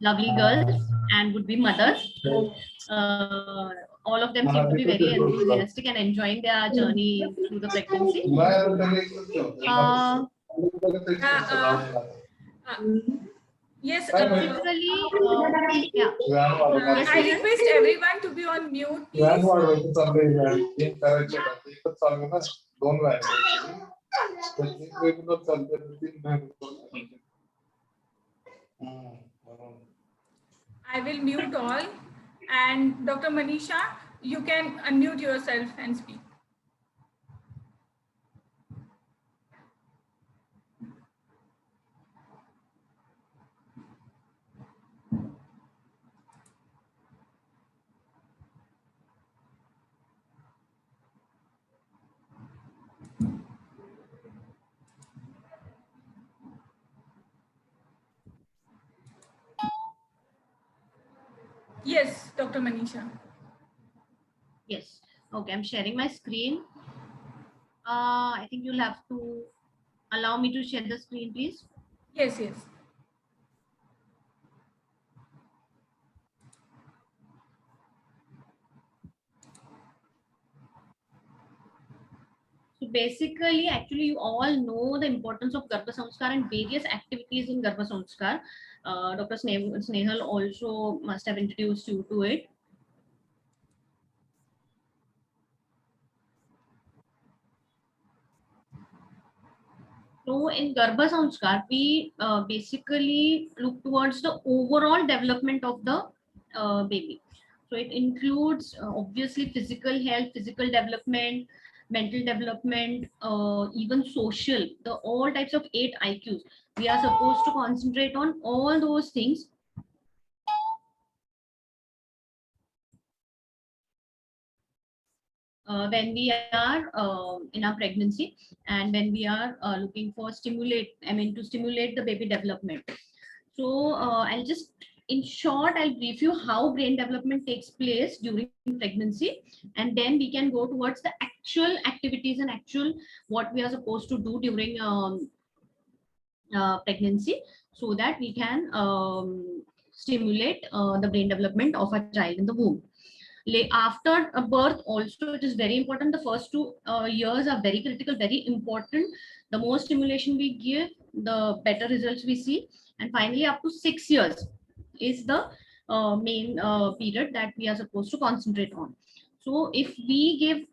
lovely girls and would be mothers. All of them seem to be very enthusiastic and enjoying their journey through the pregnancy. Yes, typically, yeah. I request everyone to be on mute, please. I will mute all, and Dr. Manisha, you can unmute yourself and speak. Yes, Dr. Manisha. Yes. Okay, I'm sharing my screen. I think you'll have to allow me to share the screen, please. Yes, yes. So basically, actually, you all know the importance of Garbha Sanskar and various activities in Garbha Sanskar. Dr. Snehal also must have introduced you to it. So in Garbha Sanskar, we basically look towards the overall development of the baby. So it includes obviously physical health, physical development, mental development, even social, the all types of 8 IQs. We are supposed to concentrate on all those things. When we are in our pregnancy and when we are looking for to stimulate the baby development. So I'll just, in short, I'll brief you how brain development takes place during pregnancy, and then we can go towards the actual activities and actual what we are supposed to do during pregnancy, so that we can stimulate the brain development of a child in the womb. After a birth also, it is very important. The first 2 years are very critical, very important. The more stimulation we give, the better results we see. And finally, up to 6 years is the main period that we are supposed to concentrate on. So if we give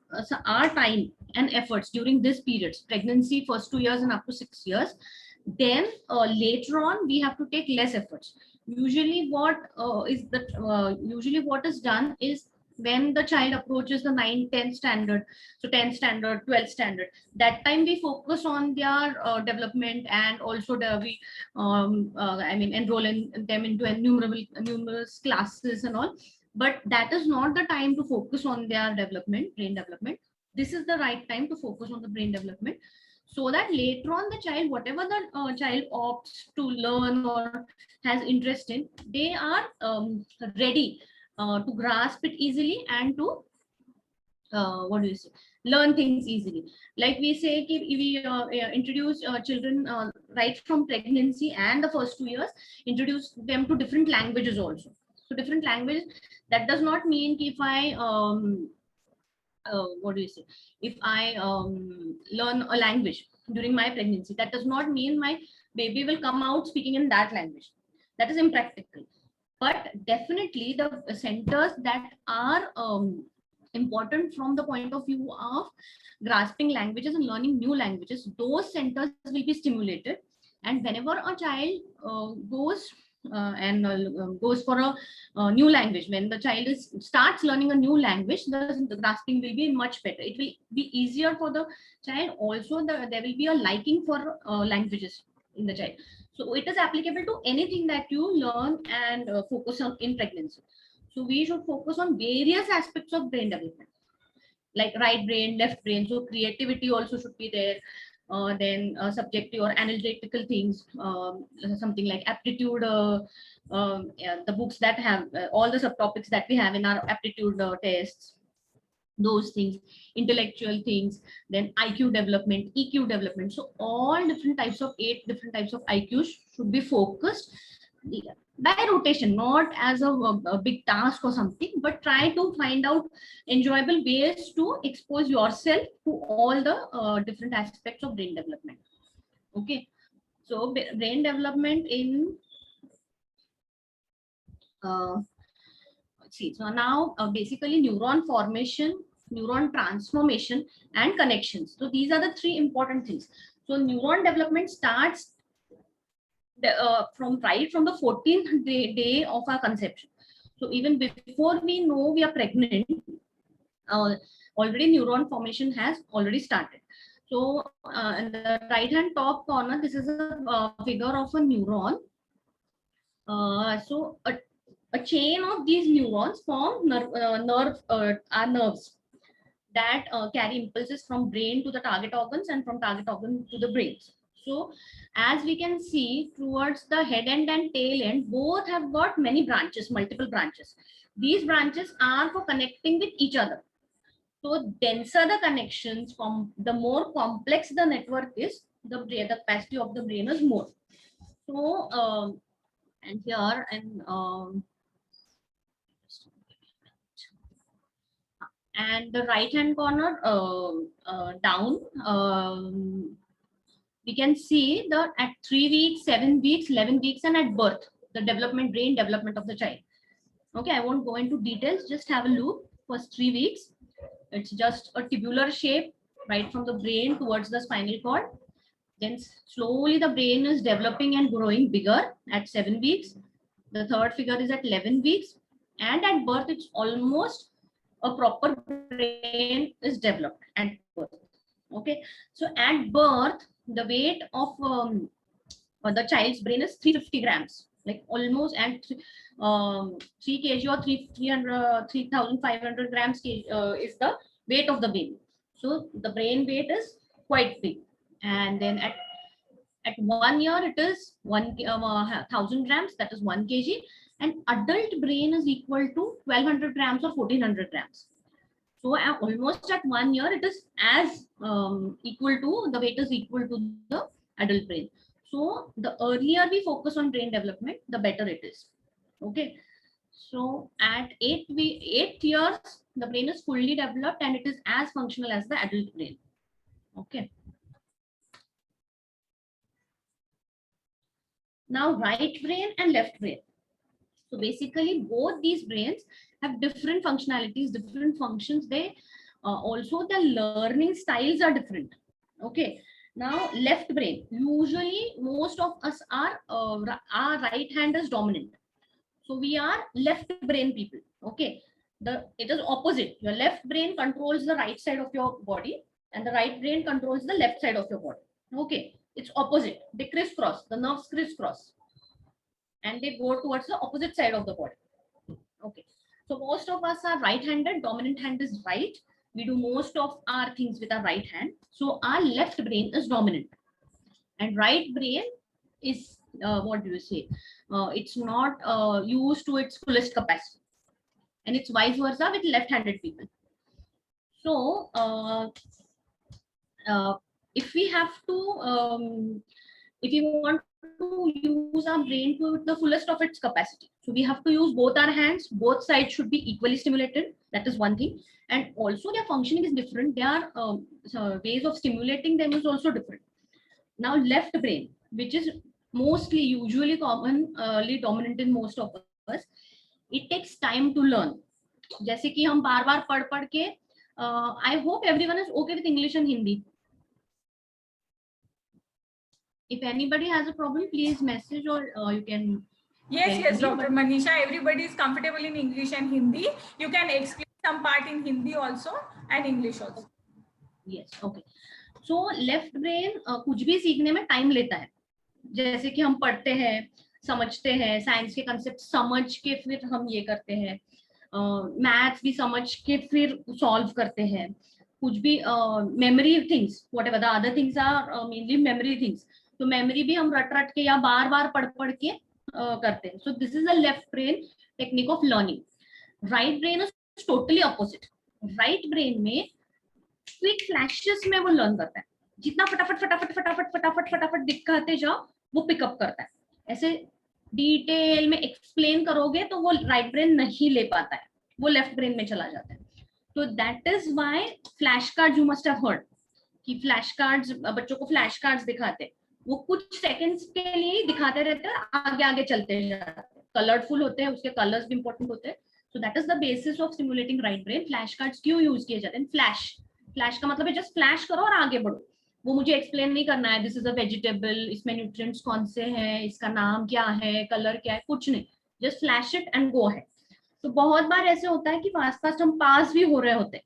our time and efforts during this periods, pregnancy, first 2 years and up to 6 years, then later on we have to take less efforts. Usually what is done is, when the child approaches the 9th, 10th standard, so 10th standard, 12th standard, that time we focus on their development, and also we enroll them into numerous classes and all. But that is not the time to focus on their development, brain development. This is the right time to focus on the brain development, so that later on the child, whatever the child opts to learn or has interest in, they are ready to grasp it easily and to learn things easily. Like we say, we introduce children right from pregnancy and the first 2 years, introduce them to different languages also. So different languages, that does not mean if I if I learn a language during my pregnancy, that does not mean my baby will come out speaking in that language. That is impractical. But definitely the centers that are important from the point of view of grasping languages and learning new languages, those centers will be stimulated. And whenever a child goes for a new language, when the child starts learning a new language, the grasping will be much better. It will be easier for the child. Also, there will be a liking for languages in the child. So it is applicable to anything that you learn and focus on in pregnancy. So we should focus on various aspects of brain development, like right brain, left brain. So creativity also should be there. Then subjective or analytical things, something like aptitude, yeah, the books that have all the subtopics that we have in our aptitude tests, those things, intellectual things, then IQ development, EQ development. So all different types of 8 different types of IQs should be focused by rotation, not as a big task or something, but try to find out enjoyable ways to expose yourself to all the different aspects of brain development. Okay, so brain development in see, so now basically neuron formation, neuron transformation, and connections. So these are the three important things. So neuron development starts from the 14th day of our conception. So even before we know we are pregnant, already neuron formation has already started. So in the right hand top corner, this is a figure of a neuron. So a chain of these neurons form are nerves that carry impulses from brain to the target organs and from target organ to the brains. So as we can see towards the head end and tail end, both have got many branches, multiple branches. These branches are for connecting with each other. So denser the connections, the more complex the network is, the capacity of the brain is more. So and here and the right hand corner down, we can see that at 3 weeks, 7 weeks, 11 weeks, and at birth, the brain development of the child. Okay, I won't go into details, just have a look. First 3 weeks, it's just a tubular shape right from the brain towards the spinal cord. Then slowly the brain is developing and growing bigger at 7 weeks. The third figure is at 11 weeks. And at birth, it's almost a proper brain is developed at birth. Okay, so at birth, the weight of the child's brain is 350 grams, like almost, and 3 kg or 3,500 grams is the weight of the baby. So the brain weight is quite big. And then at 1 year, it is 1,000 grams, that is 1 kg. And adult brain is equal to 1,200 grams or 1,400 grams. So almost at 1 year, it is as equal to, the weight is equal to the adult brain. So the earlier we focus on brain development, the better it is. Okay. So at 8 years, the brain is fully developed and it is as functional as the adult brain. Okay. Now right brain and left brain. So basically both these brains have different functionalities, different functions. They also the learning styles are different. Okay. Now left brain, usually most of us are our right hand is dominant. So we are left brain people. Okay. It is opposite. Your left brain controls the right side of your body and the right brain controls the left side of your body. Okay. It's opposite. They crisscross, the nerves crisscross and they go towards the opposite side of the body. Okay. So most of us are right-handed, dominant hand is right. We do most of our things with our right hand. So our left brain is dominant and right brain is, what do you say? It's not used to its fullest capacity. And it's vice versa with left-handed people. So if we have to, if you want to use our brain to the fullest of its capacity, so we have to use both our hands. Both sides should be equally stimulated. That is one thing. And also their functioning is different. Their ways of stimulating them is also different. Now left brain, which is mostly usually commonly dominant in most of us, it takes time to learn. जैसे कि हम बार बार पढ़ के, I hope everyone is okay with English and Hindi. If anybody has a problem, please message or you can. Yes, Dr. Manisha, everybody is comfortable in English and Hindi. You can explain some part in Hindi also and English also. Yes, okay. So left brain कुछ भी सीखने में time लेता है. जैसे कि हम पढ़ते हैं, समझते हैं, साइंस के कंसेप्ट समझ के फिर हम ये करते हैं, मैथ्स भी समझ के फिर सॉल्व करते हैं, कुछ भी memory things, whatever the other things are mainly memory things. तो मेमोरी भी हम रट के या बार बार पढ़ के करते हैं. So this is the left brain technique of learning. Right brain is totally opposite. Right brain में क्विक फ्लैशेस में वो लर्न करता है. जितना फटाफट दिखाते जाओ वो पिकअप करता है. ऐसे डिटेल में एक्सप्लेन करोगे तो वो राइट ब्रेन नहीं ले पाता है, वो लेफ्ट ब्रेन में चला जाता है. तो that is why flash card you must have heard कि फ्लैश कार्ड्स, बच्चों को फ्लैश कार्ड्स दिखाते, वो कुछ सेकंड्स के लिए ही दिखाते रहते हैं, आगे आगे चलते जाते हैं. कलरफुल होते हैं, उसके कलर्स भी इंपॉर्टेंट होते हैं. So that is the basis of simulating right brain. Flash cards क्यों यूज किए जाते हैं? फ्लैश का मतलब है जस्ट फ्लैश करो और आगे बढ़ो. वो मुझे एक्सप्लेन नहीं करना है दिस इज अ वेजिटेबल, इसमें न्यूट्रिएंट्स कौन से हैं, इसका नाम क्या है, कलर क्या है, कुछ नहीं, just flash it and go ahead. तो बहुत बार ऐसे होता है कि फास्ट फास्ट हम पास भी हो रहे होते हैं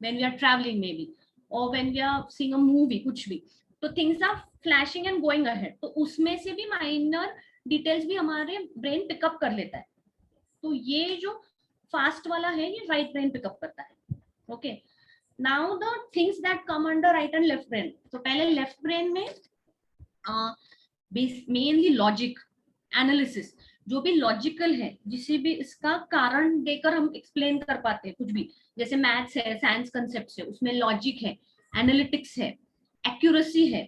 when we are traveling maybe or when we are seeing a movie, कुछ भी, तो things are flashing and going ahead. तो उसमें से भी minor details भी हमारे brain pick up कर लेता है. तो ये जो fast वाला है ये right brain pick up करता है. Okay. Now the things that come under right and left brain. तो पहले left brain में mainly logic, analysis, जो भी लॉजिकल है, जिसे भी इसका कारण देकर हम एक्सप्लेन कर पाते हैं कुछ भी, जैसे मैथ्स है, साइंस कंसेप्ट्स है, उसमें लॉजिक है, एनालिटिक्स है, एक्यूरेसी है,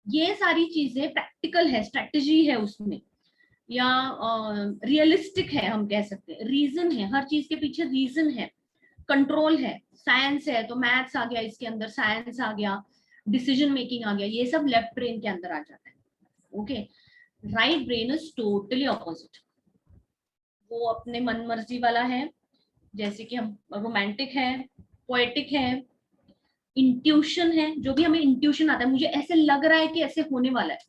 ये सारी चीजें प्रैक्टिकल है, स्ट्रेटजी है उसमें, या रियलिस्टिक है हम कह सकते हैं, रीजन है, हर चीज के पीछे रीजन है, कंट्रोल है, साइंस है तो मैथ्स आ गया इसके अंदर, साइंस आ गया, डिसीजन मेकिंग आ गया, ये सब लेफ्ट ब्रेन के अंदर आ जाता है. Okay. Right brain is totally opposite. वो अपने मन मर्जी वाला है, जैसे कि हम रोमांटिक है, पोएटिक है, इंट्यूशन है, जो भी हमें इंट्यूशन आता है, मुझे ऐसे लग रहा है कि ऐसे होने वाला है,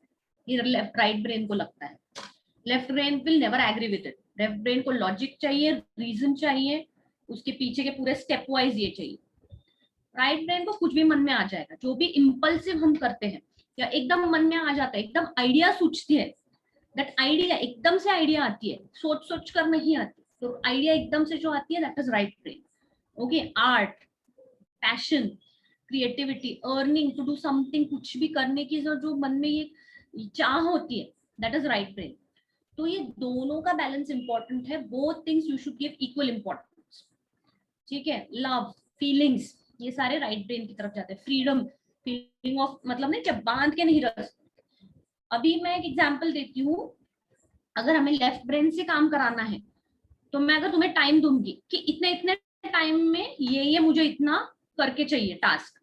ये लेफ्ट राइट ब्रेन को लगता है. Left brain will never agree with it. Left brain को लॉजिक चाहिए, रीजन चाहिए, उसके पीछे के पूरे स्टेप वाइज ये चाहिए. राइट ब्रेन को कुछ भी मन में आ जाएगा, जो भी इम्पल्सिव हम करते हैं या एकदम मन में आ जाता है, एकदम आइडिया सूझती है, दैट आइडिया एकदम से आइडिया आती है, सोच सोच कर नहीं आती, तो आइडिया एकदम से जो आती है that is right brain. Okay. Art, passion, creativity, earning, to do something, कुछ भी करने की जो मन में ये चाह होती है, दैट इज राइट ब्रेन. तो ये दोनों का बैलेंस इंपॉर्टेंट है. Both things you should give equal importance. ठीक है. लव, फीलिंग्स, ये सारे राइट ब्रेन की तरफ जाते हैं. फ्रीडम, फीलिंग ऑफ, मतलब नहीं जब बांध के नहीं रह सकते. अभी मैं एक एग्जांपल देती हूँ. अगर हमें लेफ्ट ब्रेन से काम कराना है, तो मैं अगर तुम्हें टाइम दूंगी कि इतने इतने टाइम में ये मुझे इतना करके चाहिए टास्क,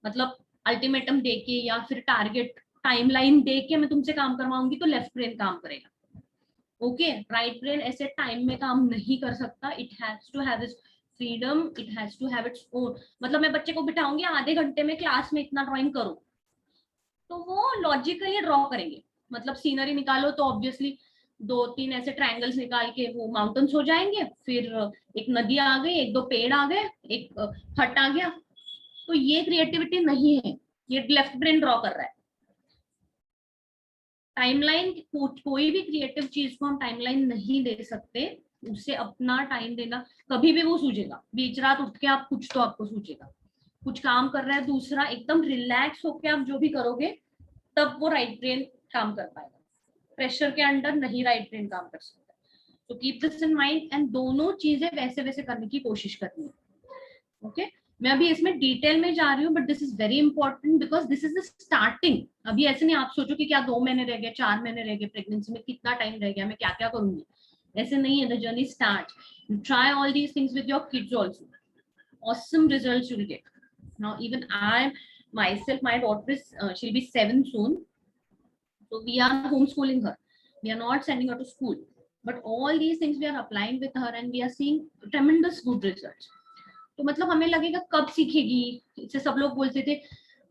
मतलब अल्टीमेटम दे के या फिर टारगेट टाइमलाइन दे के मैं तुमसे काम करवाऊंगी, तो लेफ्ट ब्रेन काम करेगा. ओके. राइट ब्रेन ऐसे टाइम में काम नहीं कर सकता. It has to have its freedom, it has to have its own. मतलब मैं बच्चे को बिठाऊंगी आधे घंटे में क्लास में इतना ड्राइंग करो, तो वो लॉजिकली ड्रॉ करेंगे. मतलब सीनरी निकालो तो ऑब्वियसली 2-3 ऐसे ट्रायंगल्स निकाल के वो माउंटेन्स हो जाएंगे, फिर एक नदी आ गई, 1-2 पेड़ आ गए, एक हट आ गया. तो ये क्रिएटिविटी नहीं है, ये लेफ्ट ब्रेन ड्रॉ कर रहा है. टाइमलाइन, कोई भी क्रिएटिव चीज को हम टाइमलाइन नहीं दे सकते, उसे अपना टाइम देना. कभी भी वो सूझेगा, बीच रात उठ के आप कुछ तो आपको सूझेगा, कुछ काम कर रहा है दूसरा, एकदम रिलैक्स होके आप जो भी करोगे तब वो राइट ब्रेन काम कर पाएगा. प्रेशर के अंडर नहीं राइट ब्रेन काम कर सकता. तो keep this in mind and दोनों चीजें वैसे वैसे करने की कोशिश करनी है. ओके. मैं अभी इसमें डिटेल में जा रही हूँ, but this is very important because this is the starting. अभी ऐसे नहीं आप सोचो कि क्या 2 महीने रह गए, 4 महीने रह गए, प्रेगनेंसी में कितना टाइम रह गया, मैं क्या क्या करूंगी, ऐसे नहीं है. The journey start. You try all these things with your kids also. Awesome results you'll get. Now even I myself, my daughter is she'll be 7 soon, so we are homeschooling her, we are not sending her to school, but all these things we are applying with her and we are seeing tremendous good results. तो मतलब हमें लगेगा कब सीखेगी, इससे सब लोग बोलते थे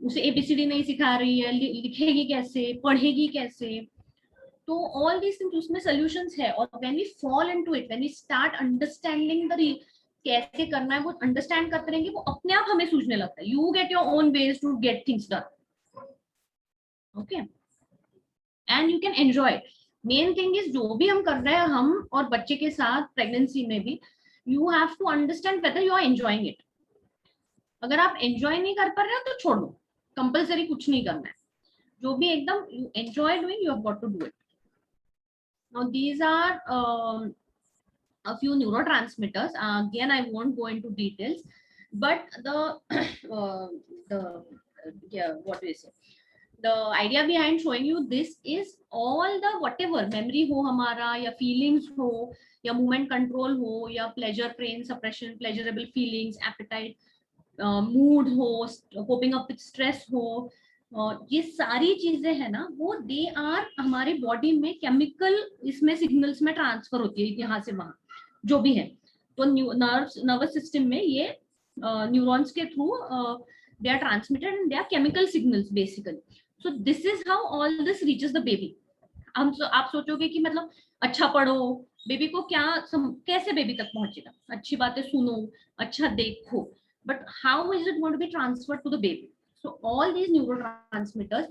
उसे एबीसीडी नहीं सिखा रही है, लिखेगी कैसे, पढ़ेगी कैसे. तो all these things उसमें solutions है. और when we fall into it, when we start understanding the कैसे करना है, वो अंडरस्टैंड करते रहेंगे, वो अपने आप हमें सूझने लगता है. You get your own ways to get things done. Okay. And you can enjoy. Main thing is जो भी हम कर रहे हैं, हम और बच्चे के साथ प्रेगनेंसी में भी, you have to understand whether you are enjoying it. अगर आप एंजॉय नहीं कर पा रहे हो तो छोड़ दो, कंपल्सरी कुछ नहीं करना है. जो भी एकदम you enjoy doing, you have got to do it. Now these are a few neurotransmitters. Again, I won't go into details, but the what do you say? the idea behind showing you this is all the whatever memory हो हमारा या feelings हो या movement control हो या pleasure pain suppression pleasurable feelings appetite mood हो coping up with stress हो ये सारी चीजें है ना वो दे आर हमारे बॉडी में केमिकल इसमें सिग्नल्स में ट्रांसफर होती है यहाँ से वहां जो भी है तो नर्वस सिस्टम में ये न्यूरॉन्स के through they are transmitted and they are chemical signals basically. So this is how all this reaches the baby. आप सोचोगे कि मतलब अच्छा पढ़ो बेबी को क्या कैसे बेबी तक पहुंचेगा अच्छी बातें सुनो अच्छा देखो but how is it going to be transferred to the baby? So all these neurotransmitters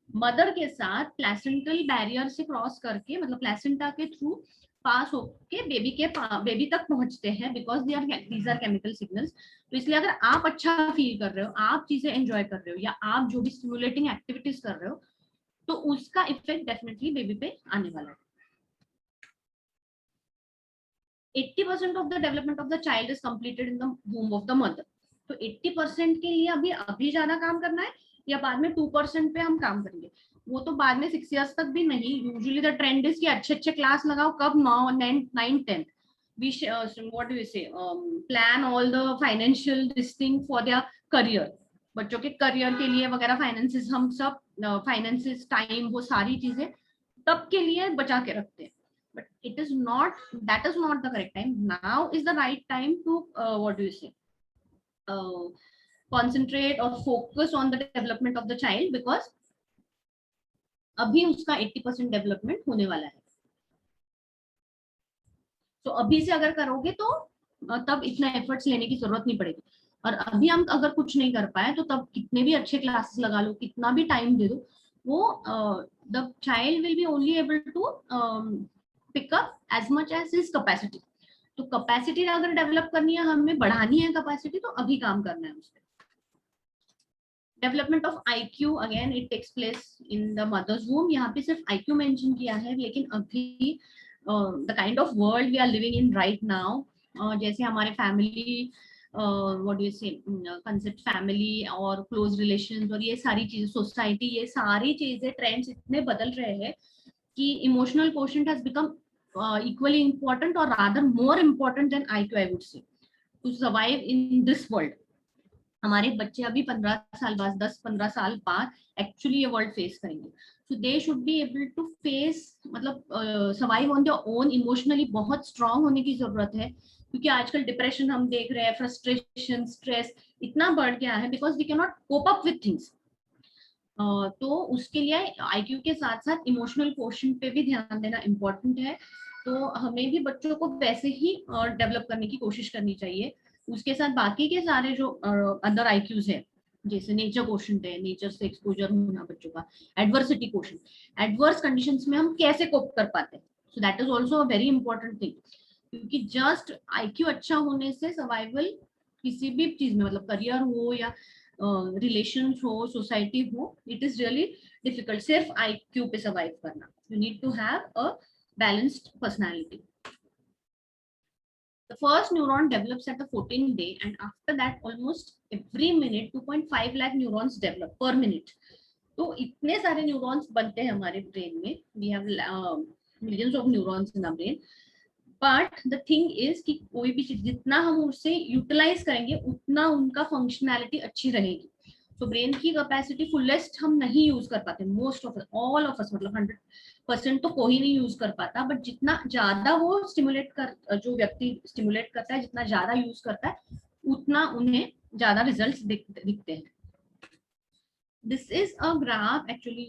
mother के साथ प्लेसेंटल बैरियर से क्रॉस करके मतलब प्लेसेंटा के थ्रू पास होके बेबी तक पहुंचते हैं because these are chemical signals. तो इसलिए अगर आप अच्छा फील कर रहे हो आप चीजें एंजॉय कर रहे हो या आप जो भी स्टिमुलेटिंग एक्टिविटीज कर रहे हो तो उसका इफेक्ट डेफिनेटली बेबी पे आने वाला है. 80% of the development of the child is completed in the womb of the mother. तो 80% के लिए अभी ज्यादा काम करना है या बाद में 2% पे हम काम करेंगे वो तो बाद में 6 years तक भी नहीं. यूजुअली द ट्रेंड इज कि अच्छे क्लास लगाओ कब 9th 10th we what do we say plan all the financial this thing for their career. बच्चों के करियर के लिए वगैरह फाइनेंसेस हम सब फाइनेंसेस टाइम वो सारी चीजें तब के लिए बचा के रखते हैं. But that is not the correct time. Now is the right time to what do you say concentrate or focus on the development of the child because अभी उसका 80% डेवलपमेंट होने वाला है. तो अभी से अगर करोगे तो तब इतना एफर्ट्स लेने की जरूरत नहीं पड़ेगी. और अभी हम अगर कुछ नहीं कर पाए तो तब कितने भी अच्छे क्लासेस लगा लो कितना भी टाइम दे दो वो the child will be only able to pick up as much as his capacity. तो कैपेसिटी अगर डेवलप करनी है हमें बढ़ानी है कैपेसिटी तो अभी काम करना है उस पर. Development of IQ again it takes place in the mother's womb. यहाँ पे सिर्फ IQ मेंशन किया है लेकिन अभी the kind of world we are living in right now जैसे हमारे family what do you say concept family और क्लोज रिलेशंस और ये सारी चीजें सोसाइटी ये सारी चीजें ट्रेंड्स इतने बदल रहे हैं कि emotional quotient has become equally important or rather more important than IQ I would say to survive in this world. हमारे बच्चे अभी 15 साल बाद 10-15 साल बाद एक्चुअली ये वर्ल्ड फेस करेंगे. So they should be able to face मतलब survive on their own. Emotionally बहुत स्ट्रांग होने की जरूरत है क्योंकि आजकल डिप्रेशन हम देख रहे हैं फ्रस्ट्रेशन स्ट्रेस इतना बढ़ गया है because we can not cope up with things. तो उसके लिए IQ के साथ साथ इमोशनल क्वोशंट पे भी ध्यान देना इम्पोर्टेंट है. तो हमें भी बच्चों को वैसे ही डेवलप करने की कोशिश करनी चाहिए. उसके साथ बाकी के सारे जो अदर IQs है जैसे नेचर क्वोशंट है नेचर से एक्सपोजर होना बच्चों का. एडवर्सिटी क्वोशंट एडवर्स कंडीशंस में हम कैसे कोप कर पाते हैं. So that is also a very important thing क्योंकि जस्ट IQ अच्छा होने से सर्वाइवल किसी भी चीज में मतलब करियर हो या रिलेशंस हो सोसाइटी हो इट इज रियली डिफिकल्ट. सिर्फ IQ पे सर्वाइव करना. You need to have a balanced personality. The first neuron develops at the 14th day and after that almost every minute 2.5 lakh neurons develop per minute. तो इतने सारे neurons बनते हैं हमारे brain में. We have millions of neurons in our brain. But the thing is कि कोई भी चीज जितना हम उससे यूटिलाइज करेंगे उतना उनका फंक्शनैलिटी अच्छी रहेगी. तो ब्रेन की कैपेसिटी फुलेस्ट हम नहीं यूज कर पाते. Most of all of us मतलब 100% तो कोई नहीं यूज कर पाता. बट जितना ज्यादा वो स्टिमुलेट कर जो व्यक्ति स्टिमुलेट करता है जितना ज्यादा यूज करता है उतना उन्हें ज्यादा रिजल्ट्स दिखते हैं. This is a graph actually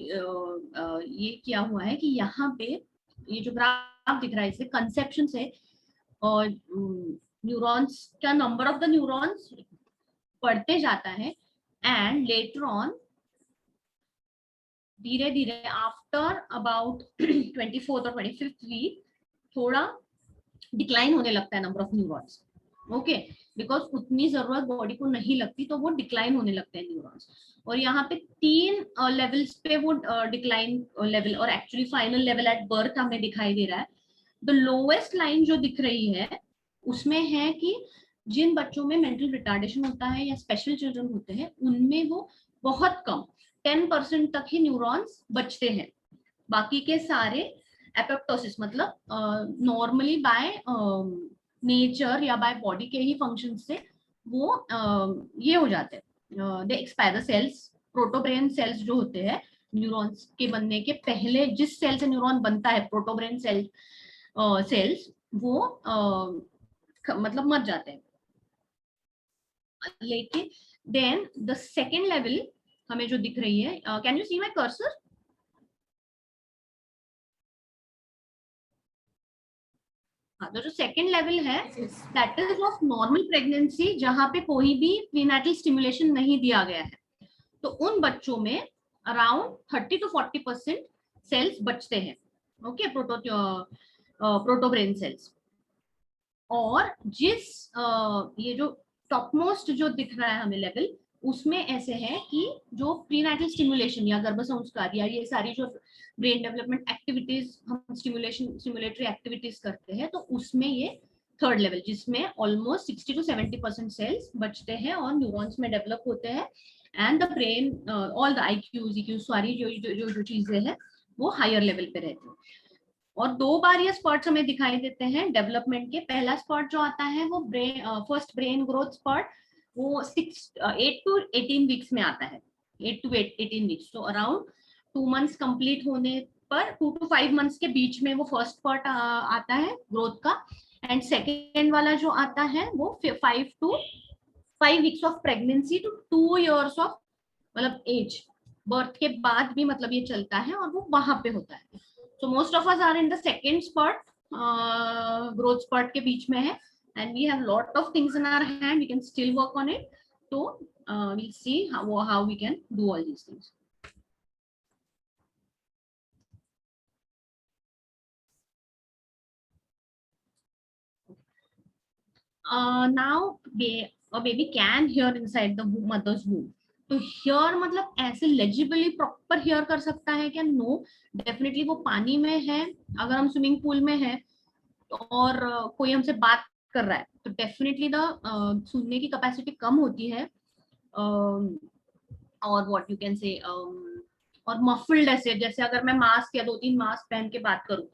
ये क्या हुआ है कि यहाँ पे ये जो ग्राफ दिख रहा है इससे कंसेप्शन से और न्यूरॉन्स का नंबर ऑफ द न्यूरॉन्स बढ़ते जाता है and later on धीरे धीरे आफ्टर अबाउट 24th और 25th वीक थोड़ा डिक्लाइन होने लगता है number of neurons. Okay because उतनी जरूरत बॉडी को नहीं लगती तो वो डिक्लाइन होने लगते हैं न्यूरॉन्स. और यहाँ पे 3 लेवल्स पे वो डिक्लाइन लेवल और actually final level at birth हमें दिखाई दे रहा है. द लोएस्ट लाइन जो दिख रही है उसमें है कि जिन बच्चों में मेंटल रिटार्डेशन होता है या स्पेशल चिल्ड्रन होते हैं उनमें वो बहुत कम 10% तक ही न्यूरॉन्स बचते हैं, बाकी के सारे एपोप्टोसिस मतलब नॉर्मली बाय नेचर या बाय बॉडी के ही फंक्शन से वो ये हो जाते हैं, दे एक्सपायर द सेल्स। प्रोटोब्रेन सेल्स जो होते हैं न्यूरॉन्स के बनने के पहले, जिस सेल से न्यूरॉन बनता है प्रोटोब्रेन सेल्स, वो मतलब मर जाते हैं। लेकिन देन द सेकेंड लेवल हमें जो दिख रही है, can you see my cursor? तो जो सेकेंड लेवल है that is of normal pregnancy, जहां पे कोई भी प्रीनेटल स्टिमुलेशन नहीं दिया गया है, तो उन बच्चों में अराउंड 30 to 40% सेल्स बचते हैं, ओके, प्रोटोब्रेन सेल्स। और जिस ये जो टॉप मोस्ट जो दिख रहा है हमें लेवल, उसमें ऐसे है कि जो प्रीनेटल स्टिमुलेशन या गर्भसंस्कार या ये सारी जो ब्रेन डेवलपमेंट एक्टिविटीज हम स्टिमुलेटरी एक्टिविटीज करते हैं, तो उसमें ये थर्ड लेवल, जिसमें ऑलमोस्ट 60 to 70% सेल्स बचते हैं और न्यूरॉन्स में डेवलप होते हैं, and the brain all the IQs EQs सारी जो चीजें हैं वो हायर लेवल पे रहती है। और दो बार ये स्पॉट्स हमें दिखाई देते हैं डेवलपमेंट के। पहला स्पॉट जो आता है वो फर्स्ट ब्रेन ग्रोथ स्पॉट, वो 8 to 18 वीक्स में आता है, 8 to 18 वीक्स, तो अराउंड 2 months कंप्लीट होने पर 2 to 5 months के बीच में वो फर्स्ट स्पॉट आता है ग्रोथ का। एंड सेकेंड वाला जो आता है वो 5 weeks of pregnancy to 2 years of मतलब एज, बर्थ के बाद भी मतलब ये चलता है और वो वहां पे होता है। So most of us are in the second spurt, growth spurt के बीच में है, and we have lot of things in our hand. We can still work on it. So we'll see how we can do all these things. Now a baby can hear inside the mother's womb. तो here मतलब ऐसे लेजिबली proper here कर सकता है क्या? No, definitely वो पानी में है, अगर हम स्विमिंग पूल में है और कोई हमसे बात कर रहा है तो डेफिनेटली द सुनने की कैपेसिटी कम होती है, और व्हाट यू कैन से, और मफल्ड ऐसे, जैसे अगर मैं मास्क या 2-3 मास्क पहन के बात करूं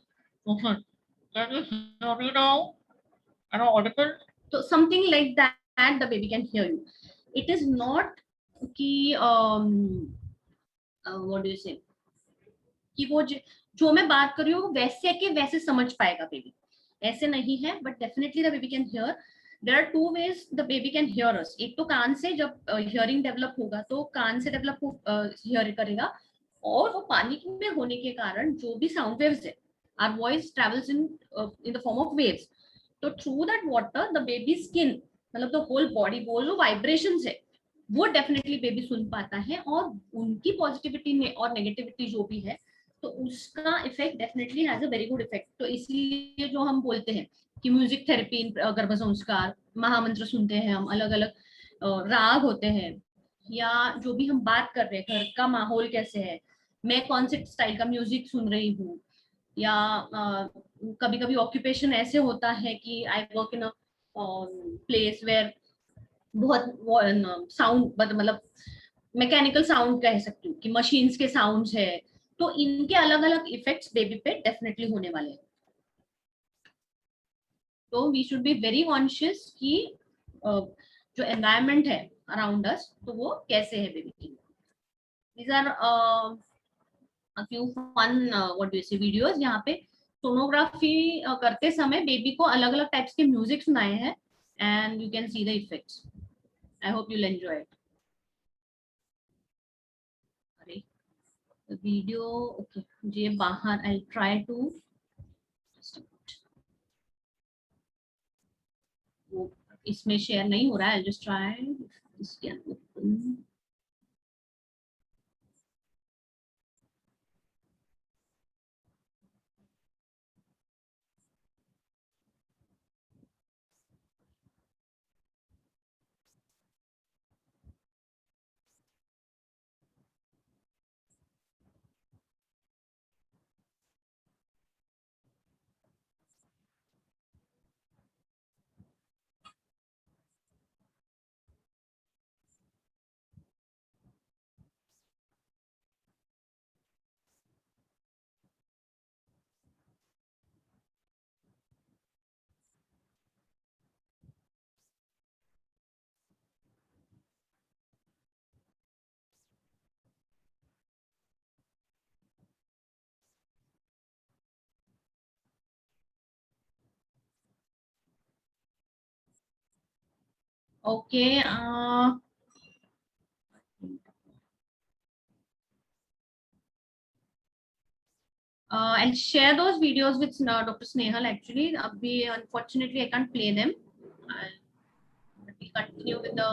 तो something like that the baby can here you. It is not कि व्हाट डू यू से कि वो जो मैं बात कर रही हूँ वैसे के वैसे समझ पाएगा बेबी, ऐसे नहीं है, but definitely the baby can hear. There are 2 ways the baby can hear us. एक तो कान से, जब हियरिंग डेवलप होगा तो कान से डेवलप हियर करेगा, और वो पानी में होने के कारण जो भी साउंड वेव्स है, our voice travels in the form of waves, तो through that water the baby skin मतलब द होल बॉडी, वो जो वाइब्रेशंस है वो डेफिनेटली बेबी सुन पाता है, और उनकी पॉजिटिविटी और नेगेटिविटी जो भी है तो उसका effect definitely has a very good effect. तो इसलिए जो हम बोलते हैं कि म्यूजिक थेरेपी, गर्भसंस्कार, महामंत्र सुनते हैं हम, अलग अलग राग होते हैं, या जो भी हम बात कर रहे हैं घर का माहौल कैसे है, मैं कौन से स्टाइल का म्यूजिक सुन रही हूँ, या कभी कभी ऑक्यूपेशन ऐसे होता है कि I work in a place where बहुत साउंड मतलब मैकेनिकल साउंड कह सकती हूँ कि मशीन्स के साउंड्स है, तो इनके अलग अलग इफेक्ट्स बेबी पे डेफिनेटली होने वाले हैं। तो we should be very conscious कि जो एनवायरनमेंट है अराउंड अस तो वो कैसे है बेबी के लिए। These are a few fun what do you say videos, यहाँ पे सोनोग्राफी करते समय बेबी को अलग अलग टाइप्स के म्यूजिक सुनाए हैं, and you can see the effects. I hope you will enjoy it. अरे वीडियो ओके, मुझे बाहर, आई ट्राई टू, वो इसमें शेयर नहीं हो रहा है, आई जस्ट ट्राई इसके अंदर। Okay. I'll share those videos with Dr. Snehal. Actually, unfortunately I can't play them. But we continue with the.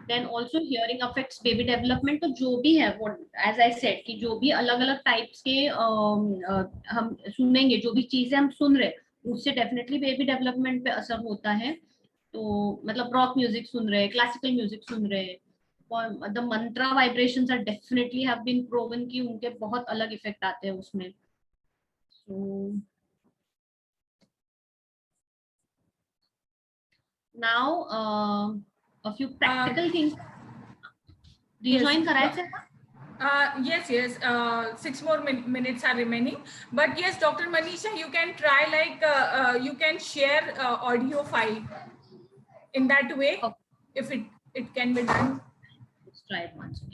Then also hearing affects baby development. तो जो भी है वो, as I said, कि जो भी अलग अलग types के हम सुनेंगे, जो भी चीजें हम सुन रहे, उससे definitely baby development पे असर होता है. तो मतलब रॉक म्यूजिक सुन रहे, क्लासिकल म्यूजिक सुन रहे, the mantra vibrations are definitely have been proven कि उनके बहुत अलग इफेक्ट आते हैं उसमें. So now a few practical things. Rejoin करायचं? Yes, yes. 6 more minutes are remaining. But yes, Dr. Manisha, you can try like you can share audio file in that way, Okay. if it can be done. Let's try it once.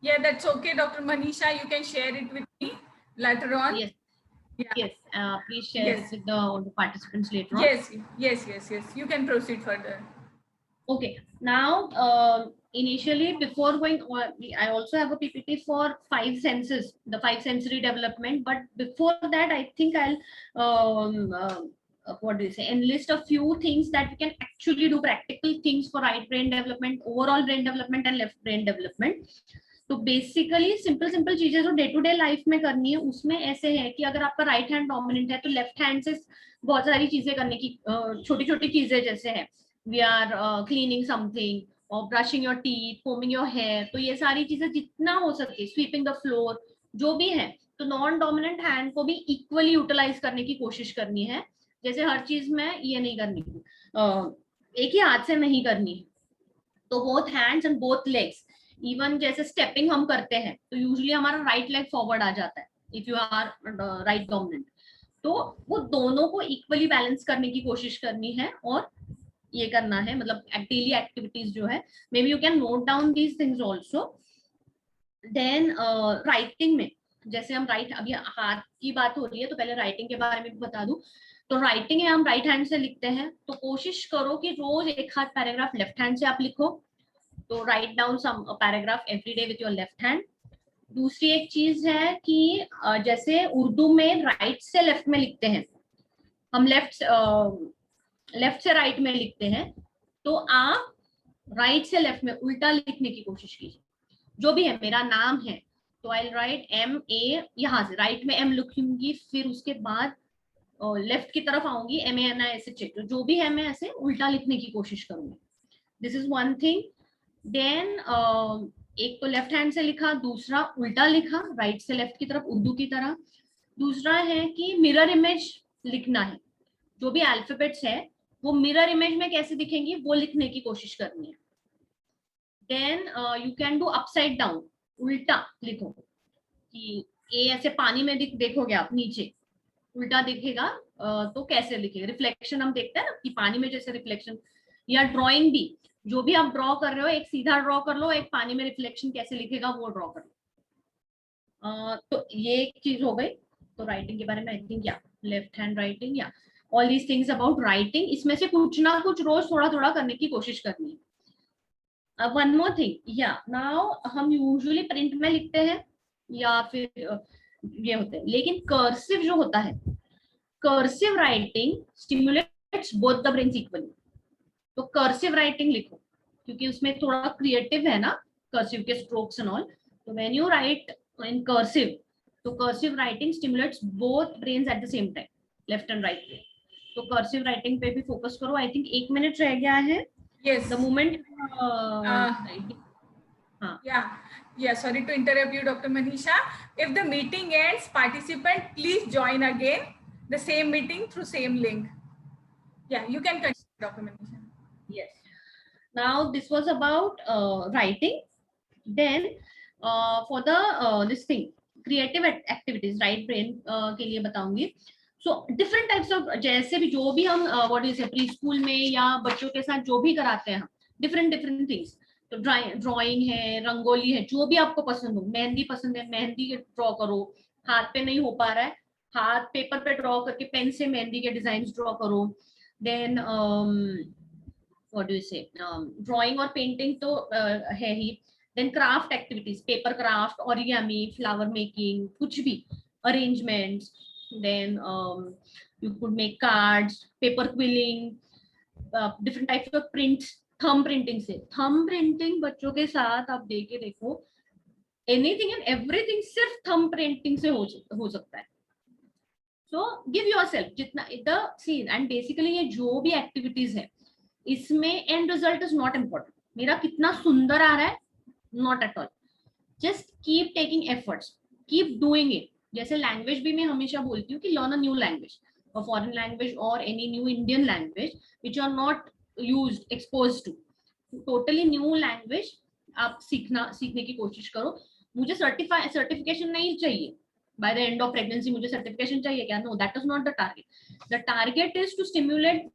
Yeah, that's okay, Dr. Manisha. You can share it with me later on. Yes. Yeah. Yes. Please share Yes. it with the participants later on. Yes, yes, yes, yes. You can proceed further. Okay. Now, initially, before going, I also have a PPT for 5 senses, the 5 sensory development. But before that, I think I'll what do you say? Enlist a few things that we can actually do, practical things for right brain development, overall brain development, and left brain development. तो basically simple simple चीजें जो day to day life में करनी है, उसमें ऐसे है कि अगर आपका राइट हैंड डोमिनेंट है तो लेफ्ट हैंड से बहुत सारी चीजें करने की, छोटी छोटी चीजें जैसे है वी आर क्लीनिंग समथिंग और brushing your teeth, combing your hair, तो ये सारी चीजें जितना हो सके, स्वीपिंग द फ्लोर, जो भी है, तो नॉन डोमिनेंट हैंड को भी इक्वली यूटिलाइज करने की कोशिश करनी है. जैसे हर चीज में ये नहीं करनी, एक ही हाथ से नहीं करनी, तो both hands and both legs. Even जैसे स्टेपिंग हम करते हैं तो यूजुअली हमारा राइट लेग फॉरवर्ड आ जाता है if you are right dominant, तो वो दोनों को इक्वली बैलेंस करने की कोशिश करनी है और ये करना है, मतलब डेली एक्टिविटीज जो है. May be you can note down these things also. Then writing में, जैसे हम अभी हाथ की बात हो रही है तो पहले राइटिंग के बारे में भी बता दूं. तो राइटिंग है, हम राइट हैंड से लिखते हैं, तो कोशिश करो कि रोज एक हाथ पैराग्राफ लेफ्ट हैंड से आप लिखो. तो write down some paragraph every day with your left hand. दूसरी एक चीज है कि जैसे उर्दू में राइट से लेफ्ट में लिखते हैं, हम लेफ्ट से राइट में लिखते हैं, तो आप राइट से लेफ्ट में उल्टा लिखने की कोशिश कीजिए. जो भी है, मेरा नाम है तो आई राइट MA, यहाँ से राइट में M लिखूंगी, फिर उसके बाद लेफ्ट की तरफ आऊंगी MANI ऐसे चेक. तो जो भी है मैं ऐसे उल्टा लिखने की कोशिश करूंगी. This is one thing. Then एक तो लेफ्ट हैंड से लिखा, दूसरा उल्टा लिखा राइट से लेफ्ट की तरफ उर्दू की तरह. दूसरा है कि मिरर इमेज लिखना है, जो भी अल्फाबेट्स है वो मिरर इमेज में कैसे दिखेंगी वो लिखने की कोशिश करनी है. Then you can do upside down, उल्टा लिखो कि ए ऐसे पानी में देखोगे आप नीचे उल्टा दिखेगा, तो कैसे लिखेगा, रिफ्लेक्शन हम देखते हैं ना कि पानी में जैसे रिफ्लेक्शन. या ड्राइंग भी, जो भी आप ड्रॉ कर रहे हो, एक सीधा ड्रॉ कर लो, एक पानी में रिफ्लेक्शन कैसे लिखेगा वो ड्रॉ कर लो. तो ये एक चीज हो गई. तो राइटिंग के बारे में आई थिंक या लेफ्ट हैंड राइटिंग, या all these things about writing, इसमें से कुछ ना कुछ रोज थोड़ा थोड़ा करने की कोशिश करनी है. वन मोर थिंग, या नाउ हम यूजुअली प्रिंट में लिखते हैं या फिर ये होते हैं, लेकिन कर्सिव जो होता है, cursive writing stimulates both the brains equally. तो कर्सिव राइटिंग लिखो, क्योंकि उसमें थोड़ा क्रिएटिव है ना, कर्सिव के स्ट्रोक्स एंड ऑल. तो when you write in cursive, तो cursive writing stimulates both brains at the same time, left and right पे. तो कर्सिव राइटिंग पे भी फोकस करो. आई थिंक 1 मिनट रह गया है. Yes. The moment Yeah, sorry to interrupt you, Dr. Manisha. If the meeting ends, participant, please join again the same meeting through same link. Yeah, you can continue, Dr. Manisha. yes. Now this was about writing. Then for the this thing, creative activities, right brain के लिए बताऊंगी. So different types of, जैसे भी जो भी हम what is pre school में या बच्चों के साथ जो भी कराते हैं हम, different things. तो ड्राइंग है, रंगोली है, जो भी आपको पसंद हो. मेहंदी पसंद है, मेहंदी ड्रॉ करो. हाथ पे नहीं हो पा रहा है, हाथ पेपर पे ड्रॉ करके पेन से मेहंदी के डिजाइन ड्रॉ करो. Then what do you say, drawing और painting तो है ही. Then craft activities, paper craft, origami, flower making, कुछ भी, arrangements. Then you could make cards, paper quilling, different types of prints. थम प्रिंटिंग से, थम प्रिंटिंग बच्चों के साथ आप देके देखो, एनीथिंग एंड एवरीथिंग सिर्फ थम प्रिंटिंग से हो सकता है. सो गिव योरसेल्फ जितना द सी. एंड बेसिकली ये जो भी एक्टिविटीज है, इसमें end result is not important. मेरा कितना सुंदर आ रहा है, not at all. Just keep taking efforts, keep doing it. जैसे लैंग्वेज भी मैं हमेशा बोलती हूँ कि learn a new language, a foreign language और any new Indian language which are not used, exposed to. Totally new language आप सीखने की कोशिश करो. मुझे सर्टिफिकेशन नहीं चाहिए by the end of pregnancy, मुझे सर्टिफिकेशन चाहिए क्या? No, that is not the target. The target is to stimulate